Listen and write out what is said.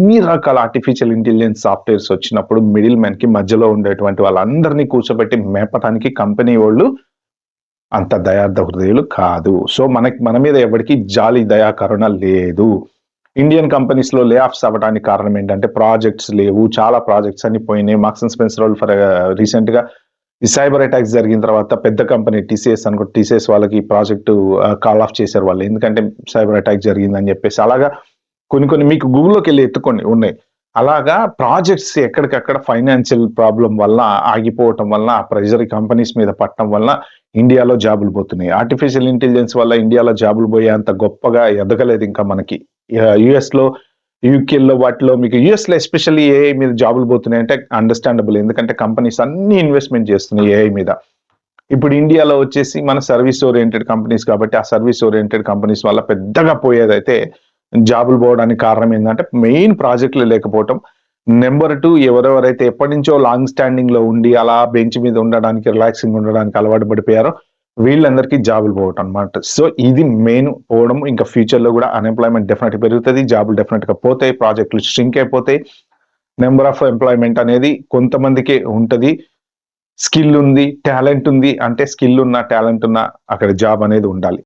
ఇన్ని రకాల artificial intelligence softwares వచ్చినప్పుడు మిడిల్ మ్యాన్‌కి మధ్యలో ఉండేటువంటి వాళ్ళందరినీ కూర్చోబెట్టి మేపటానికి కంపెనీ వోళ్ళు అంత దయార్థ హృదయులు కాదు. సో, మన మీద ఎవడికి జాలి, దయ, కరుణ లేదు. ఇండియన్ కంపెనీస్‌లో లే ఆఫ్స్ అవ్వడానికి కారణం ఏంటంటే ప్రాజెక్ట్స్ లేవు. చాలా ప్రాజెక్ట్స్ అన్ని పోయినాయి. మార్క్స్ అండ్ స్పెన్సర్ వాళ్ళు రీసెంట్‌గా ఈ సైబర్ అటాక్స్ జరిగిన తర్వాత పెద్ద కంపెనీ టీసీఎస్ అనుకో టీసీఎస్ వాళ్ళకి ఈ ప్రాజెక్ట్ కాల్ ఆఫ్ చేశారు వాళ్ళు. ఎందుకంటే సైబర్ అటాక్ జరిగిందని చెప్పేసి. అలాగా కొన్ని మీకు గూగుల్‌లోకెళ్ళి ఎత్తుకోండి ఉన్నాయి. అలాగా ప్రాజెక్ట్స్ ఎక్కడికక్కడ ఫైనాన్షియల్ ప్రాబ్లమ్ వల్ల ఆగిపోవటం వల్ల, ఆ ప్రెషర్ కంపెనీస్ మీద పడటం వల్ల ఇండియాలో జాబులు పోతున్నాయి. ఆర్టిఫిషియల్ ఇంటెలిజెన్స్ వల్ల ఇండియాలో జాబులు పోయేంత గొప్పగా ఎదగలేదు ఇంకా మనకి. యూఎస్‌లో, యూకేలో వాటిలో మీకు యూఎస్‌లో ఎస్పెషల్లీ ఏఐ మీద జాబులు పోతున్నాయంటే అండర్‌స్టాండబుల్. ఎందుకంటే కంపెనీస్ అన్నీ ఇన్వెస్ట్‌మెంట్ చేస్తున్నాయి ఏఐ మీద. ఇప్పుడు ఇండియాలో వచ్చేసి మన సర్వీస్ ఓరియెంటెడ్ కంపెనీస్ కాబట్టి, ఆ సర్వీస్ ఓరియెంటెడ్ కంపెనీస్ వల్ల పెద్దగా పోయేదైతే జాబులు పోవడానికి కారణం ఏందంటే మెయిన్ ప్రాజెక్ట్‌లు లేకపోవటం. నంబర్ 2 ఎవరెవరైతే ఎప్పటినుంచో లాంగ్ స్టాండింగ్‌లో ఉండి అలా బెంచ్ మీద ఉండడానికి, రిలాక్సింగ్ ఉండడానికి అలవాటు పడిపోయారో వీళ్ళందరికీ జాబులు పోవటం అన్నమాట. సో, ఇది మెయిన్ పోవడం. ఇంకా ఫ్యూచర్‌లో కూడా అన్‌ఎంప్లాయ్‌మెంట్ డెఫినెట్‌గా పెరుగుతది. జాబులు డెఫినెట్‌గా పోతాయి. ప్రాజెక్టులు ష్రింక్ అయిపోతాయి. నంబర్ ఆఫ్ ఎంప్లాయ్‌మెంట్ అనేది కొంతమందికే ఉంటది. స్కిల్ ఉంది, టాలెంట్ ఉంది అంటే స్కిల్ ఉన్న, టాలెంట్ ఉన్న అక్కడ జాబ్ అనేది ఉండాలి.